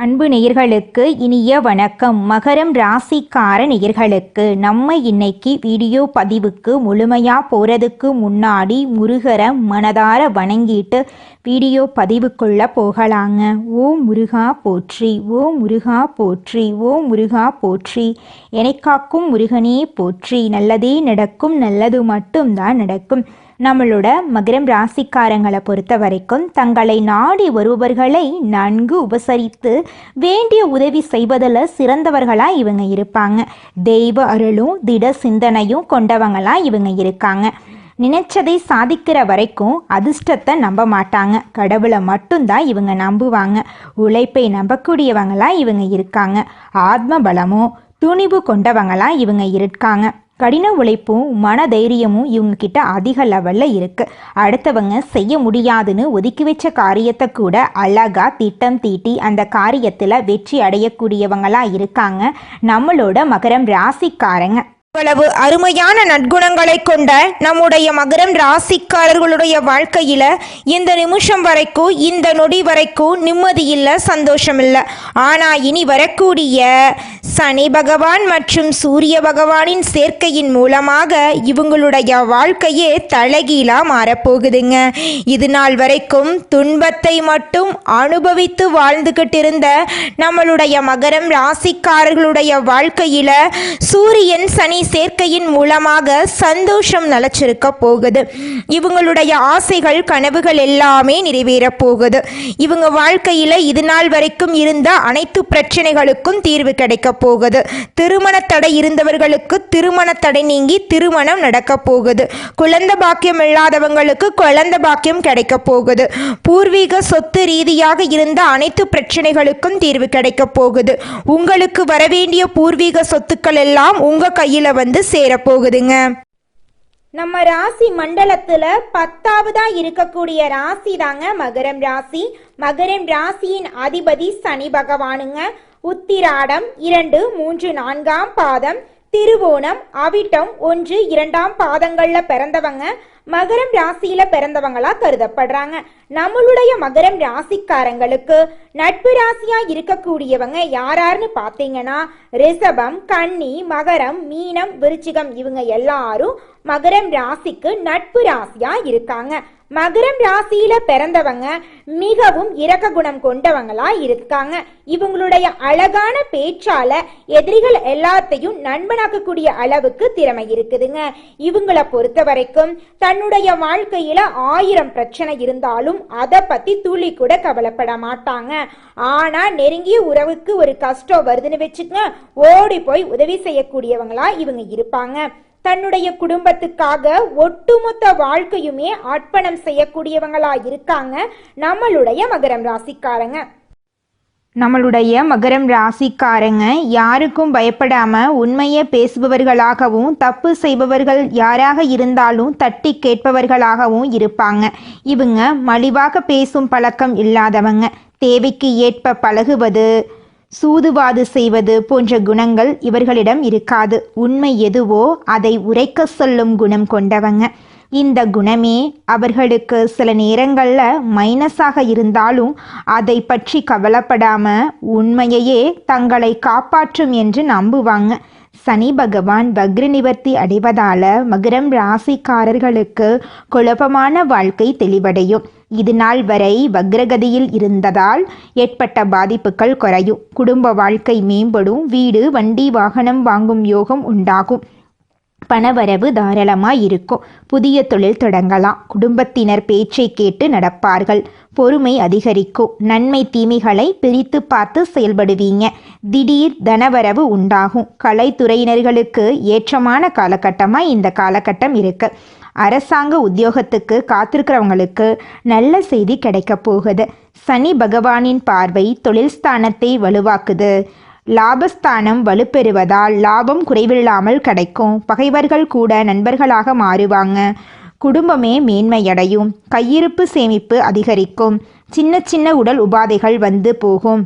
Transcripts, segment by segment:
அன்பு நேயர்களுக்கு இனிய வணக்கம். மகரம் ராசிக்கார நேயர்களுக்கு நம்ம இன்னைக்கு வீடியோ பதிவுக்கு முழுமையாக போகிறதுக்கு முன்னாடி முருகரை மனதார வணங்கிட்டு வீடியோ பதிவுக்குள்ள போகலாங்க. ஓம் முருகா போற்றி, ஓம் முருகா போற்றி, ஓம் முருகா போற்றி. என்னை காக்கும் முருகனே போற்றி. நல்லதே நடக்கும், நல்லது மட்டும்தான் நடக்கும். நம்மளோட மகரம் ராசிக்காரங்களை பொறுத்த வரைக்கும் தங்களை நாடி வருபவர்களை நன்கு உபசரித்து வேண்டிய உதவி செய்வதில் சிறந்தவர்களாக இவங்க இருப்பாங்க. தெய்வ அருளும் திட சிந்தனையும் கொண்டவங்களாக இவங்க இருக்காங்க. நினைச்சதை சாதிக்கிற வரைக்கும் அதிர்ஷ்டத்தை நம்ப மாட்டாங்க. கடவுளை மட்டும்தான் இவங்க நம்புவாங்க. உழைப்பை நம்பக்கூடியவங்களா இவங்க இருக்காங்க. ஆத்ம பலமும் துணிவு கொண்டவங்களா இவங்க இருக்காங்க. கடின உழைப்பும் மன தைரியமும் இவங்க கிட்ட அதிக லெவலில் இருக்குது. அடுத்தவங்க செய்ய முடியாதுன்னு ஒதுக்கி வச்ச காரியத்தை கூட அழகாக திட்டம் தீட்டி அந்த காரியத்தில் வெற்றி அடையக்கூடியவங்களாக இருக்காங்க நம்மளோட மகரம் ராசிக்காரங்க. இவ்வளவு அருமையான நற்குணங்களை கொண்ட நம்முடைய மகரம் ராசிக்காரர்களுடைய வாழ்க்கையில இந்த நிமிஷம் வரைக்கும், இந்த நொடி வரைக்கும் நிம்மதி இல்லை, சந்தோஷம் இல்லை. ஆனா இனி வரக்கூடிய சனி பகவான் மற்றும் சூரிய பகவானின் சேர்க்கையின் மூலமாக இவங்களுடைய வாழ்க்கையே தலைகீழா மாறப்போகுதுங்க. இது நாள் வரைக்கும் துன்பத்தை மட்டும் அனுபவித்து வாழ்ந்துகிட்டு இருந்த நம்மளுடைய மகரம் ராசிக்காரர்களுடைய வாழ்க்கையில சூரியன் சனி சேர்க்கையின் மூலமாக சந்தோஷம் நிலச்சிருக்க போகுது. இவங்களுடைய ஆசைகள் கனவுகள் எல்லாமே நிறைவேற போகுது. இவங்க வாழ்க்கையில இது நாள் வரைக்கும் இருந்த அனைத்து பிரச்சனைகளுக்கும் தீர்வு கிடைக்க போகுது. திருமண தடை இருந்தவர்களுக்கு திருமண தடை நீங்கி திருமணம் நடக்க போகுது. குழந்தை பாக்கியம் இல்லாதவங்களுக்கு குழந்தை பாக்கியம் கிடைக்க போகுது. பூர்வீக சொத்து ரீதியாக இருந்த அனைத்து பிரச்சனைகளுக்கும் தீர்வு கிடைக்க போகுது. உங்களுக்கு வரவேண்டிய பூர்வீக சொத்துக்கள் எல்லாம் உங்க கையில வந்து சேரப்போகுதுங்க. நம்ம ராசி மண்டலத்துல 10ஆவதா இருக்கக்கூடிய ராசி தாங்க மகரம் ராசி. மகரம் ராசியின் அதிபதி சனி பகவானுங்க. உத்திராடம் 2, 3, 4ஆம் பாதம், திருவோணம், அவிட்டம் 1, 2ஆம் பாதங்கள்ல பிறந்தவங்க மகரம் ராசியில பிறந்தவங்களா கருதப்படுறாங்க. நம்மளுடைய மகரம் ராசிக்காரங்களுக்கு நட்பு ராசியா இருக்கக்கூடியவங்க யாராருன்னு பாத்தீங்கன்னா ரிஷபம், கன்னி, மகரம், மீனம், விருச்சிகம் இவங்க எல்லாரும் மகரம் ராசிக்கு நட்பு ராசியா இருக்காங்க. மகரம் ராசியில பிறந்தவங்க மிகவும் இரக்க குணம் கொண்டவங்களா இருக்காங்க. இவங்களுடைய அழகான பேச்சால எதிரிகள் எல்லாத்தையும் நண்பனாக்கக்கூடிய அளவுக்கு திறமை இருக்குதுங்க. இவங்களை பொறுத்த வரைக்கும் தன்னுடைய வாழ்க்கையில 1000 பிரச்சனை இருந்தாலும் அதை பத்தி துளி கூட கவலைப்பட மாட்டாங்க. ஆனா நெருங்கிய உறவுக்கு ஒரு கஷ்டம் வருதுன்னு வச்சுக்கங்க, ஓடி போய் உதவி செய்யக்கூடியவங்களா இவங்க இருப்பாங்க. தன்னுடைய குடும்பத்துக்காக ஒட்டுமொத்த வாழ்க்கையுமே அர்ப்பணம் செய்யக்கூடியவங்களா இருக்காங்க நம்மளுடைய மகரம் ராசிக்காரங்க. நம்மளுடைய மகரம் ராசிக்காரங்க யாருக்கும் பயப்படாம உண்மையை பேசுபவர்களாகவும் தப்பு செய்பவர்கள் யாராக இருந்தாலும் தட்டி கேட்பவர்களாகவும் இருப்பாங்க. இவங்க மலிவாக பேசும் பழக்கம் இல்லாதவங்க. தேவைக்கு ஏற்ப பழகுவது, சூதுவாது செய்வது போன்ற குணங்கள் இவர்களிடம் இருக்காது. உண்மை எதுவோ அதை உரைக்க சொல்லும் குணம் கொண்டவங்க. இந்த குணமே அவர்களுக்கு சில நேரங்களில் மைனஸாக இருந்தாலும் அதை பற்றி கவலைப்படாம உண்மையையே தங்களை காப்பாற்றும் என்று நம்புவாங்க. சனி பகவான் வக்ர நிவர்த்தி அடைவதால மகரம் ராசிக்காரர்களுக்கு குழப்பமான வாழ்க்கை தெளிவடையும். இது நாள் வரை வக்ரகதியில் இருந்ததால் ஏற்பட்ட பாதிப்புகள் குறையும். குடும்ப வாழ்க்கை மேம்படும். வீடு, வண்டி, வாகனம் வாங்கும் யோகம் உண்டாகும். பணவரவு தாராளமாக இருக்கும். புதிய தொழில் தொடங்கலாம். குடும்பத்தினர் பேச்சை கேட்டு நடப்பார்கள். பொறுமை அதிகரிக்கும். நன்மை தீமைகளை பிரித்து பார்த்து செயல்படுவீங்க. திடீர் தனவரவு உண்டாகும். கலைத்துறையினர்களுக்கு ஏற்றமான காலகட்டமாக இந்த காலகட்டம் இருக்கு. அரசாங்க உத்தியோகத்துக்கு காத்திருக்கிறவங்களுக்கு நல்ல செய்தி கிடைக்க போகுது. சனி பகவானின் பார்வை தொழில் ஸ்தானத்தை வலுவாக்குது. லாபஸ்தானம் வலுப்பெறுவதால் லாபம் குறைவில்லாமல் கிடைக்கும். பகைவர்கள் கூட நண்பர்களாக மாறுவாங்க. குடும்பமே மேன்மையடையும். கையிருப்பு சேமிப்பு அதிகரிக்கும். சின்ன சின்ன உடல் உபாதைகள் வந்து போகும்.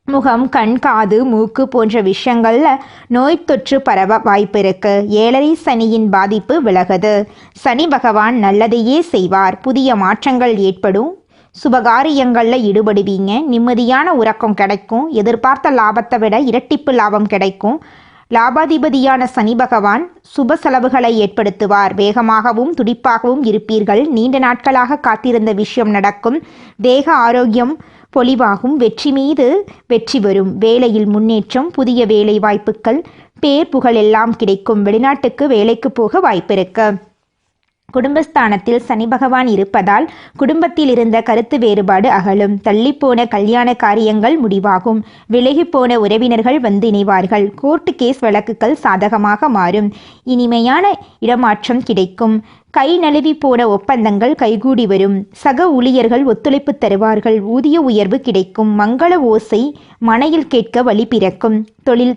முகம், கண், காது, மூக்கு போன்ற விஷயங்கள்ல நோய் தொற்று பரவ வாய்ப்பு இருக்கு. 7.5 சனியின் பாதிப்பு விலகுது. சனி பகவான் நல்லதையே செய்வார். புதிய மாற்றங்கள் ஏற்படும். சுபகாரியங்களில் ஈடுபடுவீங்க. நிம்மதியான உறக்கம் கிடைக்கும். எதிர்பார்த்த லாபத்தை விட இரட்டிப்பு லாபம் கிடைக்கும். லாபாதிபதியான சனி பகவான் சுப செலவுகளை ஏற்படுத்துவார். வேகமாகவும் துடிப்பாகவும் இருப்பீர்கள். நீண்ட நாட்களாக காத்திருந்த விஷயம் நடக்கும். தேக ஆரோக்கியம் பொலிவாகும். வெற்றி மீது வெற்றி வரும். வேலையில் முன்னேற்றம், புதிய வேலை வாய்ப்புகள், பேர் புகழ் எல்லாம் கிடைக்கும். வெளிநாட்டுக்கு வேலைக்கு போக வாய்ப்பிருக்கு. குடும்பஸ்தானத்தில் சனி பகவான் இருப்பதால் குடும்பத்தில் இருந்த கருத்து வேறுபாடு அகலும். தள்ளிப்போன கல்யாண காரியங்கள் முடிவாகும். விலகிப்போன உறவினர்கள் வந்து இணைவார்கள். கோர்ட்டு கேஸ் வழக்குகள் சாதகமாக மாறும். இனிமையான இடமாற்றம் கிடைக்கும். கை நழுவி போன ஒப்பந்தங்கள் கைகூடி வரும். சக ஊழியர்கள் ஒத்துழைப்பு தருவார்கள். ஊதிய உயர்வு கிடைக்கும். மங்கள ஓசை மனையில் கேட்க வழி பிறக்கும். தொழில்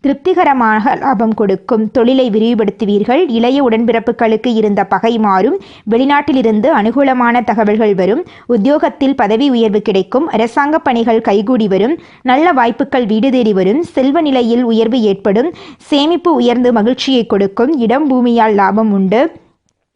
திருப்திகரமாக லாபம் கொடுக்கும். தொழிலை விரிவுபடுத்துவீர்கள். இளைய உடன்பிறப்புகளுக்கு இருந்த பகை மாறும். வெளிநாட்டிலிருந்து அனுகூலமான தகவல்கள் வரும். உத்தியோகத்தில் பதவி உயர்வு கிடைக்கும். அரசாங்க பணிகள் கைகூடி வரும். நல்ல வாய்ப்புகள் வீடு தேடி வரும். செல்வ நிலையில் உயர்வு ஏற்படும். சேமிப்பு உயர்ந்து மகிழ்ச்சியை கொடுக்கும். இடம் பூமியால் லாபம் உண்டு.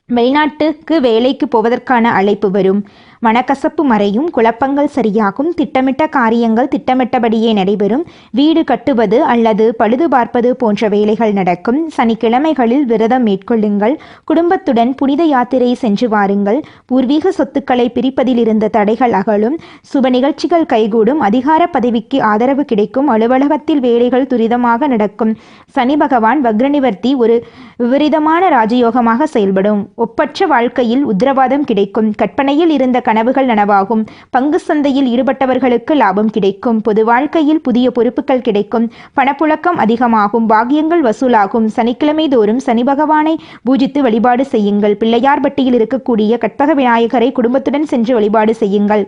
வெளிநாட்டுக்கு வேலைக்கு போவதற்கான அழைப்பு வரும். மனக்கசப்பு மறையும். குழப்பங்கள் சரியாகும். திட்டமிட்ட காரியங்கள் திட்டமிட்டபடியே நடைபெறும். வீடு கட்டுவது அல்லது பழுது பார்ப்பது போன்ற வேலைகள் நடக்கும். சனிக்கிழமைகளில் விரதம் மேற்கொள்ளுங்கள். குடும்பத்துடன் புனித யாத்திரை சென்று வாருங்கள். பூர்வீக சொத்துக்களை பிரிப்பதில் இருந்த தடைகள் அகலும். சுப நிகழ்ச்சிகள் கைகூடும். அதிகார பதவிக்கு ஆதரவு கிடைக்கும். அலுவலகத்தில் வேலைகள் துரிதமாக நடக்கும். சனி பகவான் வக்ரநிவர்த்தி ஒரு விபரீதமான ராஜயோகமாக செயல்படும். ஒப்பற்ற வாழ்க்கையில் உத்தரவாதம் கிடைக்கும். கற்பனையில் இருந்த கனவுகள் நனவாகும். பங்கு சந்தையில் ஈடுபட்டவர்களுக்கு லாபம் கிடைக்கும். பொது வாழ்க்கையில் புதிய பொறுப்புகள் கிடைக்கும். பணப்புழக்கம் அதிகமாகும். பாக்கியங்கள் வசூலாகும். சனிக்கிழமை தோறும் சனி பகவானை பூஜித்து வழிபாடு செய்யுங்கள். பிள்ளையார்பட்டியில் இருக்கக்கூடிய கற்பக விநாயகரை குடும்பத்துடன் சென்று வழிபாடு செய்யுங்கள்.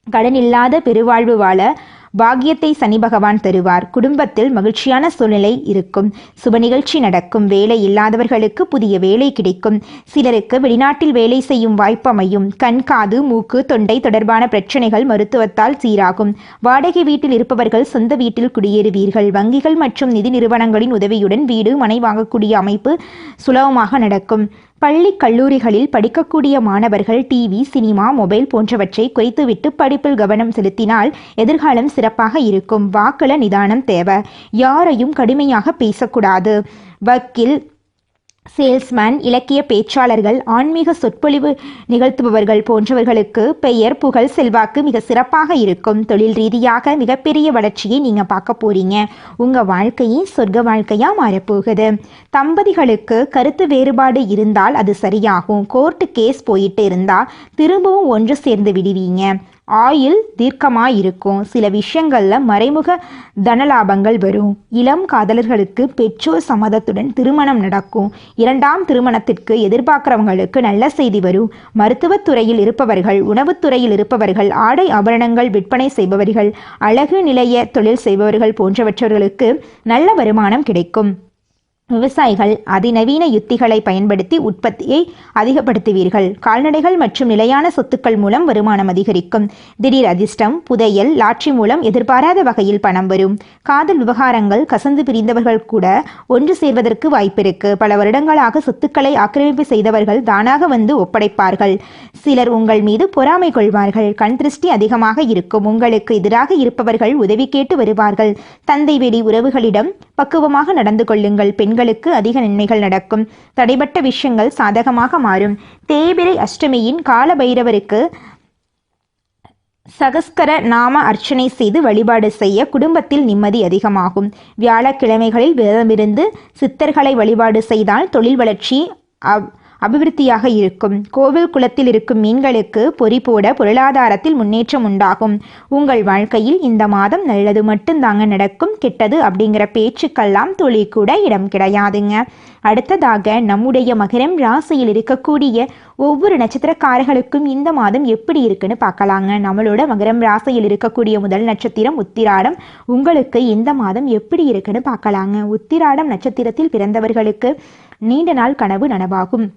கடன் இல்லாத பெருவாழ்வு வாழ பாக்கியத்தை சனி பகவான் தருவார். குடும்பத்தில் மகிழ்ச்சியான சூழ்நிலை இருக்கும். சுப நிகழ்ச்சி நடக்கும். வேலை இல்லாதவர்களுக்கு புதிய வேலை கிடைக்கும். சிலருக்கு வெளிநாட்டில் வேலை செய்யும் வாய்ப்பு அமையும். கண், காது, மூக்கு, தொண்டை தொடர்பான பிரச்சனைகள் மருத்துவத்தால் சீராகும். வாடகை வீட்டில் இருப்பவர்கள் சொந்த வீட்டில் குடியேறுவீர்கள். வங்கிகள் மற்றும் நிதி நிறுவனங்களின் உதவியுடன் வீடு, மனை வாங்கக்கூடிய அமைப்பு சுலபமாக நடக்கும். பள்ளி கல்லூரிகளில் படிக்கக்கூடிய மாணவர்கள் டிவி, சினிமா, மொபைல் போன்றவற்றை குறைத்துவிட்டு படிப்பில் கவனம் செலுத்தினால் எதிர்காலம் சிறப்பாக இருக்கும். வாக்குல நிதானம் தேவை. யாரையும் கடுமையாக பேசக்கூடாது. வக்கீல், சேல்ஸ்மேன், இலக்கிய பேச்சாளர்கள், ஆன்மீக சொற்பொழிவு நிகழ்த்துபவர்கள் போன்றவர்களுக்கு பெயர், புகழ், செல்வாக்கு மிக சிறப்பாக இருக்கும். தொழில் ரீதியாக மிகப்பெரிய வளர்ச்சியை நீங்க பார்க்க போறீங்க. உங்க வாழ்க்கையே சொர்க்க வாழ்க்கையா மாறப்போகுது. தம்பதிகளுக்கு கருத்து வேறுபாடு இருந்தால் அது சரியாகும். கோர்ட்டு கேஸ் போயிட்டு இருந்தா திரும்பவும் ஒன்று சேர்ந்து விடுவீங்க. ஆயுள் தீர்க்கமாயிருக்கும். சில விஷயங்களில் மறைமுக தனலாபங்கள் வரும். இளம் காதலர்களுக்கு பெற்றோர் சம்மதத்துடன் திருமணம் நடக்கும். இரண்டாம் திருமணத்திற்கு எதிர்பார்க்கிறவங்களுக்கு நல்ல செய்தி வரும். மருத்துவத்துறையில் இருப்பவர்கள், உணவுத்துறையில் இருப்பவர்கள், ஆடை ஆபரணங்கள் விற்பனை செய்பவர்கள், அழகு நிலைய தொழில் செய்பவர்கள் போன்றவற்றவர்களுக்கு நல்ல வருமானம் கிடைக்கும். விவசாயிகள் அதிநவீன யுத்திகளை பயன்படுத்தி உற்பத்தியை அதிகப்படுத்துவீர்கள். கால்நடைகள் மற்றும் நிலையான சொத்துக்கள் மூலம் வருமானம் அதிகரிக்கும். திடீர் அதிர்ஷ்டம், புதையல், லாட்ரி மூலம் எதிர்பாராத வகையில் பணம் வரும். காதல் விவகாரங்கள் கசந்து பிரிந்தவர்கள் கூட ஒன்று சேர்வதற்கு வாய்ப்பிருக்கு. பல வருடங்களாக சொத்துக்களை ஆக்கிரமிப்பு செய்தவர்கள் தானாக வந்து ஒப்படைப்பார்கள். சிலர் உங்கள் மீது பொறாமை கொள்வார்கள். கண் திருஷ்டி அதிகமாக இருக்கும். உங்களுக்கு எதிராக இருப்பவர்கள் உதவி கேட்டு வருவார்கள். தந்தை வெளி உறவுகளிடம் பக்குவமாக நடந்து கொள்ளுங்கள். பெண்களுக்கு அதிக நன்மைகள் நடக்கும். தடைபட்ட விஷயங்கள் சாதகமாக மாறும். தேய்பிறை அஷ்டமியின் கால பைரவருக்கு சகஸ்கர நாம அர்ச்சனை செய்து வழிபாடு செய்ய குடும்பத்தில் நிம்மதி அதிகமாகும். வியாழக்கிழமைகளில் விரதமிருந்து சித்தர்களை வழிபாடு செய்தால் தொழில் வளர்ச்சி அபிவிருத்தியாக இருக்கும். கோவில் குளத்தில் இருக்கும் மீன்களுக்கு பொறி போட பொருளாதாரத்தில் முன்னேற்றம் உண்டாகும். உங்கள் வாழ்க்கையில் இந்த மாதம் நல்லது மட்டும்தாங்க நடக்கும். கெட்டது அப்படிங்கிற பேச்சுக்கெல்லாம் துளி கூட இடம் கிடையாதுங்க. அடுத்ததாக நம்முடைய மகரம் ராசியில் இருக்கக்கூடிய ஒவ்வொரு நட்சத்திரக்காரர்களுக்கும் இந்த மாதம் எப்படி இருக்குன்னு பார்க்கலாங்க. நம்மளோட மகரம் ராசியில் இருக்கக்கூடிய முதல் நட்சத்திரம் உத்திராடம். உங்களுக்கு இந்த மாதம் எப்படி இருக்குன்னு பார்க்கலாங்க. உத்திராடம் நட்சத்திரத்தில் பிறந்தவர்களுக்கு நீண்ட நாள் கனவு நனவாகும்.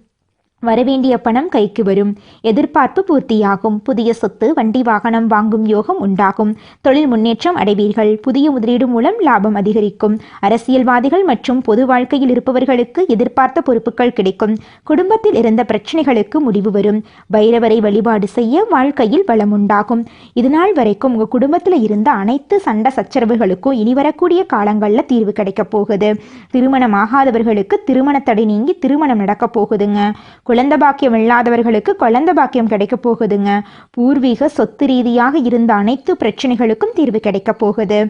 வரவேண்டிய பணம் கைக்கு வரும். எதிர்பார்ப்பு பூர்த்தியாகும். புதிய சொத்து, வண்டி, வாகனம் வாங்கும் யோகம் உண்டாகும். தொழில் முன்னேற்றம் அடைவீர்கள். புதிய முதலீடு மூலம் லாபம் அதிகரிக்கும். அரசியல்வாதிகள் மற்றும் பொது வாழ்க்கையில் இருப்பவர்களுக்கு எதிர்பார்த்த பொறுப்புகள் கிடைக்கும். குடும்பத்தில் இருந்த பிரச்சனைகளுக்கு முடிவு வரும். பைரவரை வழிபாடு செய்ய வாழ்க்கையில் வளம் உண்டாகும். இதுநாள் வரைக்கும் உங்க குடும்பத்தில் இருந்த அனைத்து சண்டை சச்சரவுகளுக்கும் இனி வரக்கூடிய காலங்களில் தீர்வு கிடைக்க போகுது. திருமணமாகாதவர்களுக்கு திருமண தடை நீங்கி திருமணம் நடக்க போகுதுங்க. குழந்தை பாக்கியம் இல்லாதவர்களுக்கு குழந்தை பாக்கியம் கிடைக்க போகுதுங்க. பூர்வீக சொத்து ரீதியாக இருந்த அனைத்து பிரச்சனைகளுக்கும் தீர்வு கிடைக்க போகுது.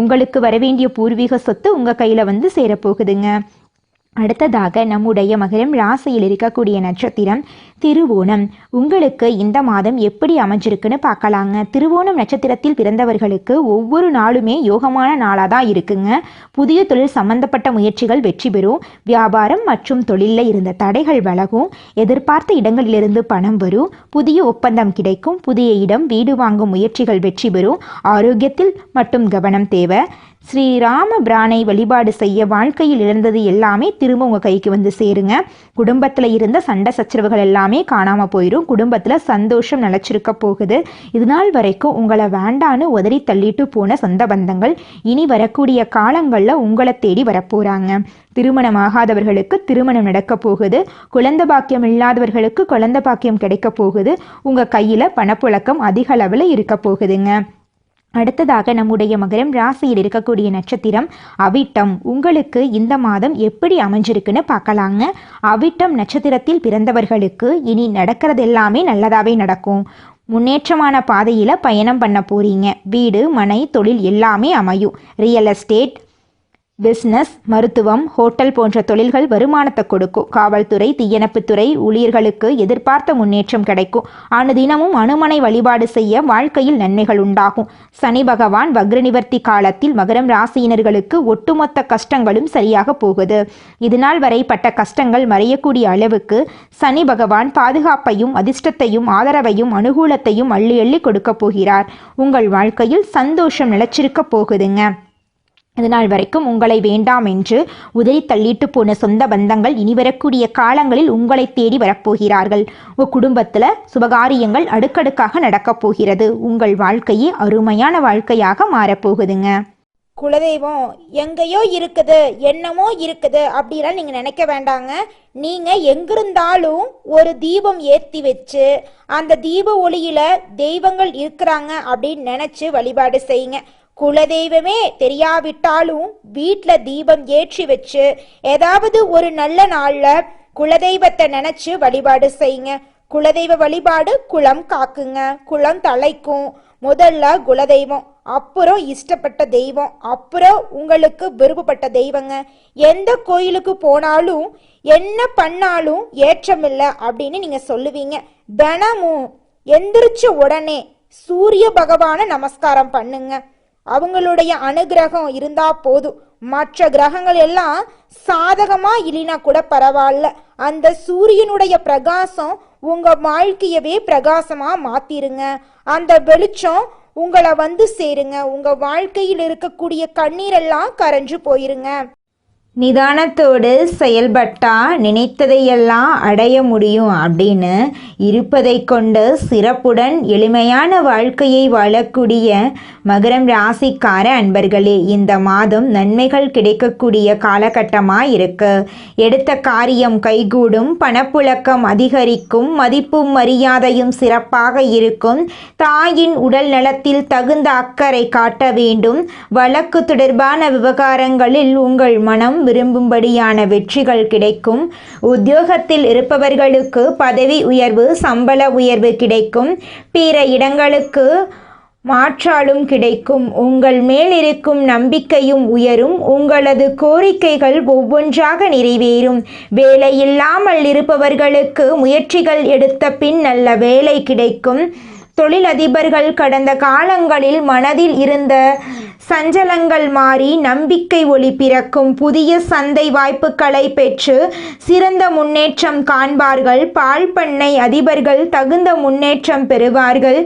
உங்களுக்கு வரவேண்டிய பூர்வீக சொத்து உங்க கையில வந்து சேரப்போகுதுங்க. அடுத்ததாக நம்முடைய மகரம் ராசியில் இருக்கக்கூடிய நட்சத்திரம் திருவோணம். உங்களுக்கு இந்த மாதம் எப்படி அமைஞ்சிருக்குன்னு பார்க்கலாங்க. திருவோணம் நட்சத்திரத்தில் பிறந்தவர்களுக்கு ஒவ்வொரு நாளுமே யோகமான நாளாக தான் இருக்குங்க. புதிய தொழில் சம்பந்தப்பட்ட முயற்சிகள் வெற்றி பெறும். வியாபாரம் மற்றும் தொழிலில் இருந்த தடைகள் விலகும். எதிர்பார்த்த இடங்களிலிருந்து பணம் வரும். புதிய ஒப்பந்தம் கிடைக்கும். புதிய இடம், வீடு வாங்கும் முயற்சிகள் வெற்றி பெறும். ஆரோக்கியத்தில் மட்டும் கவனம் தேவை. ஸ்ரீராம பிரானை வழிபாடு செய்ய வாழ்க்கையில் இழந்தது எல்லாமே திரும்ப உங்கள் கைக்கு வந்து சேருங்க. குடும்பத்தில் இருந்த சண்டை சச்சரவுகள் எல்லாமே காணாமல் போயிடும். குடும்பத்தில் சந்தோஷம் நிலச்சிருக்க போகுது. இது நாள் வரைக்கும் உங்களை வேண்டான்னு உதறி தள்ளிட்டு போன சொந்த பந்தங்கள் இனி வரக்கூடிய காலங்களில் உங்களை தேடி வரப்போகிறாங்க. திருமணமாகாதவர்களுக்கு திருமணம் நடக்க போகுது. குழந்தை பாக்கியம் இல்லாதவர்களுக்கு குழந்தை பாக்கியம் கிடைக்க போகுது. உங்கள் கையில் பணப்புழக்கம் அதிக அளவில் இருக்க போகுதுங்க. அடுத்ததாக நம்முடைய மகரம் ராசியில் இருக்கக்கூடிய நட்சத்திரம் அவிட்டம். உங்களுக்கு இந்த மாதம் எப்படி அமைஞ்சிருக்குன்னு பார்க்கலாங்க. அவிட்டம் நட்சத்திரத்தில் பிறந்தவர்களுக்கு இனி நடக்கிறது எல்லாமே நல்லதாகவே நடக்கும். முன்னேற்றமான பாதையில் பயணம் பண்ண போறீங்க. வீடு, மனை, தொழில் எல்லாமே அமையும். ரியல் எஸ்டேட், பிஸ்னஸ், மருத்துவம், ஹோட்டல் போன்ற தொழில்கள் வருமானத்தை கொடுக்கும். காவல்துறை, தீயணைப்புத்துறை ஊழியர்களுக்கு எதிர்பார்த்த முன்னேற்றம் கிடைக்கும். அனுதினமும் அனுமனை வழிபாடு செய்ய வாழ்க்கையில் நன்மைகள் உண்டாகும். சனி பகவான் வக்ர நிவர்த்தி காலத்தில் மகரம் ராசியினர்களுக்கு ஒட்டுமொத்த கஷ்டங்களும் சரியாக போகுது. இதுநாள் வரை பட்ட கஷ்டங்கள் மறையக்கூடிய அளவுக்கு சனி பகவான் பாதுகாப்பையும் அதிர்ஷ்டத்தையும் ஆதரவையும் அனுகூலத்தையும் அள்ளி அள்ளி கொடுக்க போகிறார். உங்கள் வாழ்க்கையில் சந்தோஷம் நிலைச்சிருக்க போகுதுங்க. இதனால் வரைக்கும் உங்களை வேண்டாம் என்று உதறி தள்ளிட்டு போன சொந்த பந்தங்கள் இனி வரக்கூடிய காலங்களில் உங்களை தேடி வரப்போகிறார்கள். உங்கள் குடும்பத்தில் சுபகாரியங்கள் அடுக்கடுக்காக நடக்கப் போகிறது. உங்கள் வாழ்க்கையே அருமையான வாழ்க்கையாக மாறப்போகுதுங்க. குலதெய்வம் எங்கேயோ இருக்குது, என்னமோ இருக்குது அப்படிலாம் நீங்கள் நினைக்க வேண்டாங்க. நீங்கள் எங்கிருந்தாலும் ஒரு தீபம் ஏற்றி வச்சு அந்த தீப ஒளியில் தெய்வங்கள் இருக்கிறாங்க அப்படின்னு நினச்சி வழிபாடு செய்யுங்க. குலதெய்வமே தெரியாவிட்டாலும் வீட்டில் தீபம் ஏற்றி வச்சு ஏதாவது ஒரு நல்ல நாளில் குலதெய்வத்தை நினச்சி வழிபாடு செய்யுங்க. குலதெய்வ வழிபாடு குலம் காக்குங்க, குலம் தலைக்கும். முதல்ல குலதெய்வம், அப்புறம் இஷ்டப்பட்ட தெய்வம், அப்புறம் உங்களுக்கு விருப்பப்பட்ட தெய்வங்க. எந்த கோயிலுக்கு போனாலும் என்ன பண்ணாலும் ஏற்றமில்லை அப்படின்னு நீங்கள் சொல்லுவீங்க. தினமும் எந்திரிச்ச உடனே சூரிய பகவானை நமஸ்காரம் பண்ணுங்க. அவங்களுடைய அனுகிரகம் இருந்தா போதும். மற்ற கிரகங்கள் எல்லாம் சாதகமா இல்லைனா கூட பரவாயில்ல. அந்த சூரியனுடைய பிரகாசம் உங்க வாழ்க்கையவே பிரகாசமா மாத்திருங்க. அந்த வெளிச்சம் உங்களை வந்து சேருங்க. உங்க வாழ்க்கையில் இருக்கக்கூடிய கண்ணீரெல்லாம் கரைஞ்சு போயிருங்க. நிதானத்தோடு செயல்பட்டா நினைத்ததையெல்லாம் அடைய முடியும் அப்படின்னு இருப்பதை கொண்டு சிறப்புடன் எளிமையான வாழ்க்கையை வாழக்கூடிய மகரம் ராசிக்கார அன்பர்களே, இந்த மாதம் நன்மைகள் கிடைக்கக்கூடிய காலகட்டமாக இருக்கு. எடுத்த காரியம் கைகூடும். பணப்புழக்கம் அதிகரிக்கும். மதிப்பும் மரியாதையும் சிறப்பாக இருக்கும். தாயின் உடல் நலத்தில் தகுந்த அக்கறை காட்ட வேண்டும். வழக்கு தொடர்பான விவகாரங்களில் உங்கள் மனம் விரும்பும்படியான வெற்றிகள் கிடைக்கும். உத்தியோகத்தில் இருப்பவர்களுக்கு பதவி உயர்வு, சம்பள உயர்வு கிடைக்கும். பிற இடங்களுக்கு மாற்றாலும் கிடைக்கும். உங்கள் மேல் இருக்கும் நம்பிக்கையும் உயரும். உங்களது கோரிக்கைகள் ஒவ்வொன்றாக நிறைவேறும். வேலை இல்லாமல் இருப்பவர்களுக்கு முயற்சிகள் எடுத்த பின் நல்ல வேலை கிடைக்கும். தொழிலதிபர்கள் கடந்த காலங்களில் மனதில் இருந்த சஞ்சலங்கள் மாறி நம்பிக்கை ஒளி பிறக்கும். புதிய சந்தை வாய்ப்புகளை பெற்று சிறந்த முன்னேற்றம் காண்பார்கள். பால் பண்ணை அதிபர்கள் தகுந்த முன்னேற்றம் பெறுவார்கள்.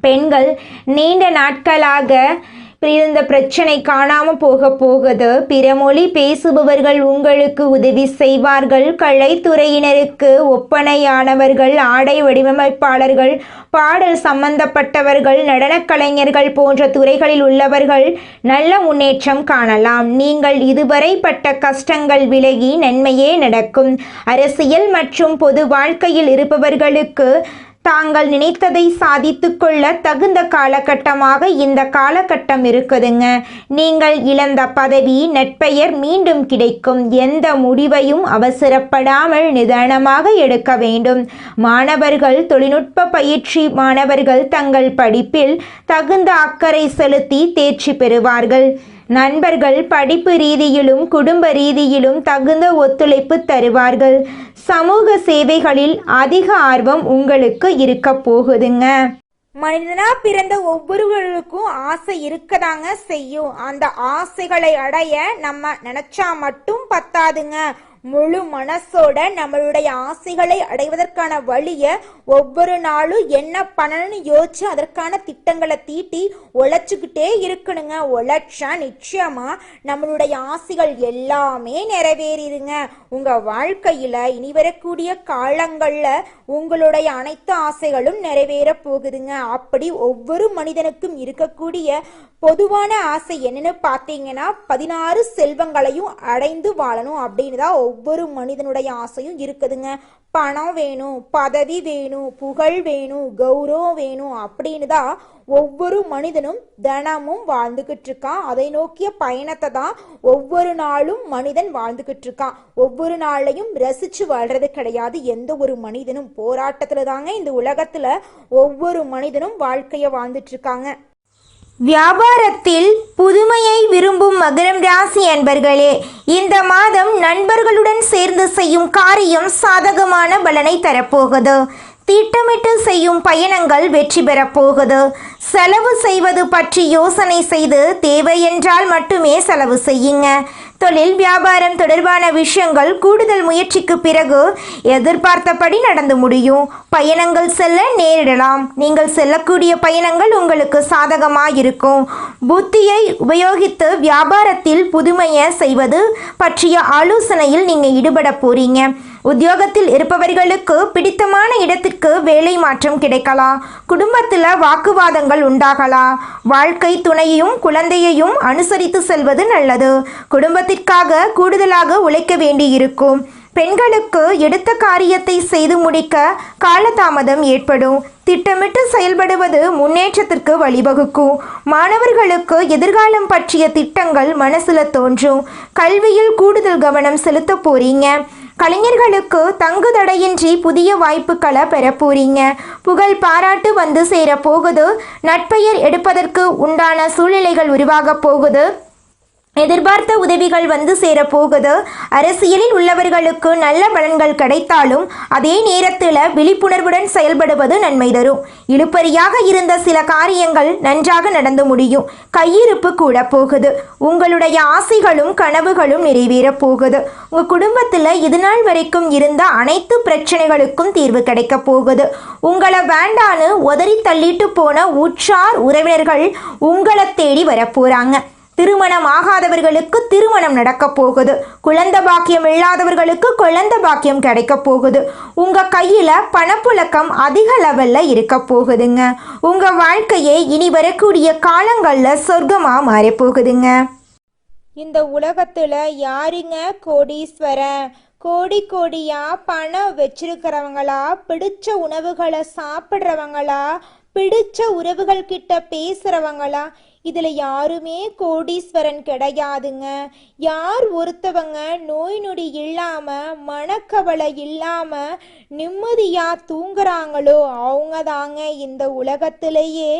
பெண்கள் நீண்ட நாட்களாக இருந்த பிரச்சனை காணாம போகுது. பிற மொழி பேசுபவர்கள் உங்களுக்கு உதவி செய்வார்கள். கலைத்துறையினருக்கு ஒப்பனையானவர்கள், ஆடை வடிவமைப்பாளர்கள், பாடல் சம்பந்தப்பட்டவர்கள், நடனக் கலைஞர்கள் போன்ற துறைகளில் உள்ளவர்கள் நல்ல முன்னேற்றம் காணலாம். நீங்கள் இதுவரை பட்ட கஷ்டங்கள் விலகி நன்மையே நடக்கும். அரசியல் மற்றும் பொது வாழ்க்கையில் இருப்பவர்களுக்கு தாங்கள் நினைத்ததை சாதித்து கொள்ள தகுந்த காலகட்டமாக இந்த காலகட்டம் இருக்குதுங்க. நீங்கள் இழந்த பதவி, நற்பெயர் மீண்டும் கிடைக்கும். எந்த முடிவையும் அவசரப்படாமல் நிதானமாக எடுக்க வேண்டும். மாணவர்கள், தொழில்நுட்ப பயிற்சி மாணவர்கள் தங்கள் படிப்பில் தகுந்த அக்கறை செலுத்தி தேர்ச்சி பெறுவார்கள். நண்பர்கள் படிப்பு ரீதியிலும் குடும்ப ரீதியிலும் தகுந்த ஒத்துழைப்பு தருவார்கள். சமூக சேவைகளில் அதிக ஆர்வம் உங்களுக்கு இருக்க போகுதுங்க. மனிதனா பிறந்த ஒவ்வொருவருக்கும் ஆசை இருக்கதாங்க செய்யும். அந்த ஆசைகளை அடைய நம்ம நினைச்சா மட்டும் பத்தாதுங்க. முழு மனசோட நம்மளுடைய ஆசைகளை அடைவதற்கான வழியை ஒவ்வொரு நாளும் என்ன பண்ணணும்னு யோசிச்சு அதற்கான திட்டங்களை தீட்டி உழைச்சிக்கிட்டே இருக்கணுங்க. உழைச்சா நிச்சயமா நம்மளுடைய ஆசைகள் எல்லாமே நிறைவேறிடுங்க. உங்க வாழ்க்கையில இனி வரக்கூடிய காலங்கள்ல உங்களுடைய அனைத்து ஆசைகளும் நிறைவேற போகுதுங்க. அப்படி ஒவ்வொரு மனிதனுக்கும் இருக்கக்கூடிய பொதுவான ஆசை என்னன்னு பார்த்தீங்கன்னா 16 செல்வங்களையும் அடைந்து வாழணும் அப்படின்னு தான் ஒவ்வொரு மனிதனுடைய ஆசையும் இருக்குதுங்க. பணம் வேணும், பதவி வேணும், புகழ் வேணும், கௌரவம் வேணும் அப்படின்னு தான் ஒவ்வொரு மனிதனும் தினமும் வாழ்ந்துகிட்டு இருக்கான். அதை நோக்கிய பயணத்தை தான் ஒவ்வொரு நாளும் மனிதன் வாழ்ந்துகிட்டு இருக்கான். ஒவ்வொரு நாளையும் ரசிச்சு வாழ்றது கிடையாது. எந்த ஒரு மனிதனும் போராட்டத்துல தாங்க இந்த உலகத்துல ஒவ்வொரு மனிதனும் வாழ்க்கைய வாழ்ந்துட்டு இருக்காங்க. வியாபாரத்தில் புதுமையை விரும்பும் மகரம் ராசி அன்பர்களே, இந்த மாதம் நண்பர்களுடன் சேர்ந்து செய்யும் காரியம் சாதகமான பலனை தரப்போகுது. திட்டமிட்டு செய்யும் பயணங்கள் வெற்றி பெறப்போகுது. செலவு செய்வது பற்றி யோசனை செய்து தேவையென்றால் மட்டுமே செலவு செய்யுங்க. தொழில் வியாபாரம் தொடர்பான விஷயங்கள் கூடுதல் முயற்சிக்கு பிறகு எதிர்பார்த்தபடி நடந்து முடியும். பயணங்கள் செல்ல நேரிடலாம். நீங்கள் செல்லக்கூடிய பயணங்கள் உங்களுக்கு சாதகமாக இருக்கும். புத்தியை உபயோகித்து வியாபாரத்தில் புதுமையை செய்வது பற்றிய ஆலோசனையில் நீங்கள் ஈடுபட போறீங்க. உத்தியோகத்தில் இருப்பவர்களுக்கு பிடித்தமான இடத்திற்கு வேலை மாற்றம் கிடைக்கலாம். குடும்பத்தில் வாக்குவாதங்கள் உண்டாகலாம். வாழ்க்கை துணையையும் குழந்தையையும் அனுசரித்து செல்வது நல்லது. குடும்பத்திற்காக கூடுதலாக உழைக்க வேண்டியிருக்கும். பெண்களுக்கு எடுத்த காரியத்தை செய்து முடிக்க காலதாமதம் ஏற்படும். திட்டமிட்டு செயல்படுவது முன்னேற்றத்திற்கு வழிவகுக்கும். மாணவர்களுக்கு எதிர்காலம் பற்றிய திட்டங்கள் மனசுல தோன்றும். கல்வியில் கூடுதல் கவனம் செலுத்த போறீங்க. கலைஞர்களுக்கு தங்கு தடையின்றி புதிய வாய்ப்புகளை பெற போறீங்க. புகழ் பாராட்டு வந்து சேர போகுது. நற்பெயர் எடுப்பதற்கு உண்டான சூழ்நிலைகள் உருவாக போகுது. எதிர்பார்த்த உதவிகள் வந்து சேரப்போகுது. அரசியலில் உள்ளவர்களுக்கு நல்ல பலன்கள் கிடைத்தாலும் அதே நேரத்தில் விழிப்புணர்வுடன் செயல்படுவது நன்மை தரும். இழுபறியாக இருந்த சில காரியங்கள் நன்றாக நடந்து முடியும். கையிருப்பு கூட போகுது. உங்களுடைய ஆசைகளும் கனவுகளும் நிறைவேற போகுது. உங்கள் குடும்பத்தில் இதுநாள் வரைக்கும் இருந்த அனைத்து பிரச்சனைகளுக்கும் தீர்வு கிடைக்க போகுது. உங்களை வேண்டான்னு உதறி தள்ளிட்டு போன உற்றார் உறவினர்கள் உங்களை தேடி வரப்போறாங்க. திருமணம் ஆகாதவர்களுக்கு திருமணம் நடக்க போகுது. குழந்தை பாக்கியம் இல்லாதவர்களுக்கு குழந்தை பாக்கியம் கிடைக்க போகுது. உங்க கையில பணப்புழக்கம் அதிக லெவல்ல இருக்க போகுதுங்க. உங்க வாழ்க்கையே இனி வரக்கூடிய காலங்கள்ல சொர்க்கமா மாற போகுதுங்க. இந்த உலகத்துல யாருங்க கோடீஸ்வரன்? கோடி கோடியா பணம் வச்சிருக்கிறவங்களா, பிடிச்ச உணவுகளை சாப்பிட்றவங்களா, பிடிச்ச உறவுகள் கிட்ட பேசுறவங்களா? இதுல யாருமே கோடீஸ்வரன் கிடையாதுங்க. யார் ஒருத்தவங்க நோய் நொடி இல்லாம மனக்கவலை இல்லாம நிம்மதியா தூங்குறாங்களோ அவங்க தாங்க இந்த உலகத்திலேயே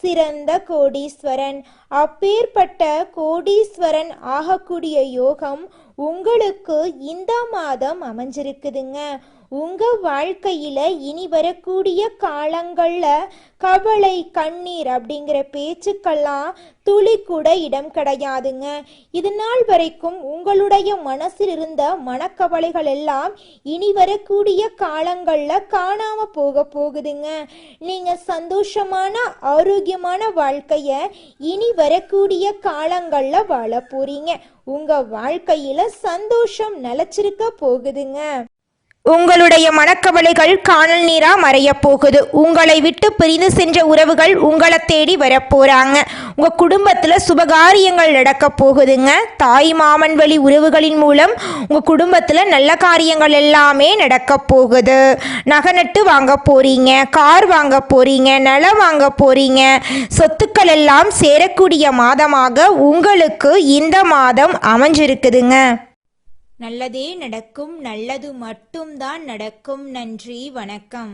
சிறந்த கோடீஸ்வரன். அப்பேற்பட்ட கோடீஸ்வரன் ஆகக்கூடிய யோகம் உங்களுக்கு இந்த மாதம் அமைஞ்சிருக்குதுங்க. உங்க வாழ்க்கையில இனி வரக்கூடிய காலங்கள்ல கவலை கண்ணீர் அப்படிங்கிற பேச்சுக்கெல்லாம் துளி கூட இடம் கிடையாதுங்க. இது நாள் வரைக்கும் உங்களுடைய மனசில் இருந்த மனக்கவலைகள் எல்லாம் இனி வரக்கூடிய காலங்கள்ல காணாம போகுதுங்க. நீங்க சந்தோஷமான ஆரோக்கியமான வாழ்க்கைய இனி வரக்கூடிய காலங்கள்ல வாழ போறீங்க. உங்க வாழ்க்கையில சந்தோஷம் நிலைச்சிருக்க போகுதுங்க. உங்களுடைய மனக்கவலைகள் காணல் நீரா மறைய போகுது. உங்களை விட்டு பிரிந்து சென்ற உறவுகள் உங்களை தேடி வரப்போறாங்க. உங்க குடும்பத்துல சுபகாரியங்கள் நடக்க போகுதுங்க. தாய் மாமன் வழி உறவுகளின் மூலம் உங்க குடும்பத்துல நல்ல காரியங்கள் எல்லாமே நடக்க போகுது. நகை நட்டு வாங்க போறீங்க, கார் வாங்க போறீங்க, நிலம் வாங்க போறீங்க. சொத்துக்கள் எல்லாம் சேரக்கூடிய மாதமாக உங்களுக்கு இந்த மாதம் அமைஞ்சிருக்குதுங்க. நல்லதே நடக்கும், நல்லது மட்டும்தான் நடக்கும். நன்றி, வணக்கம்.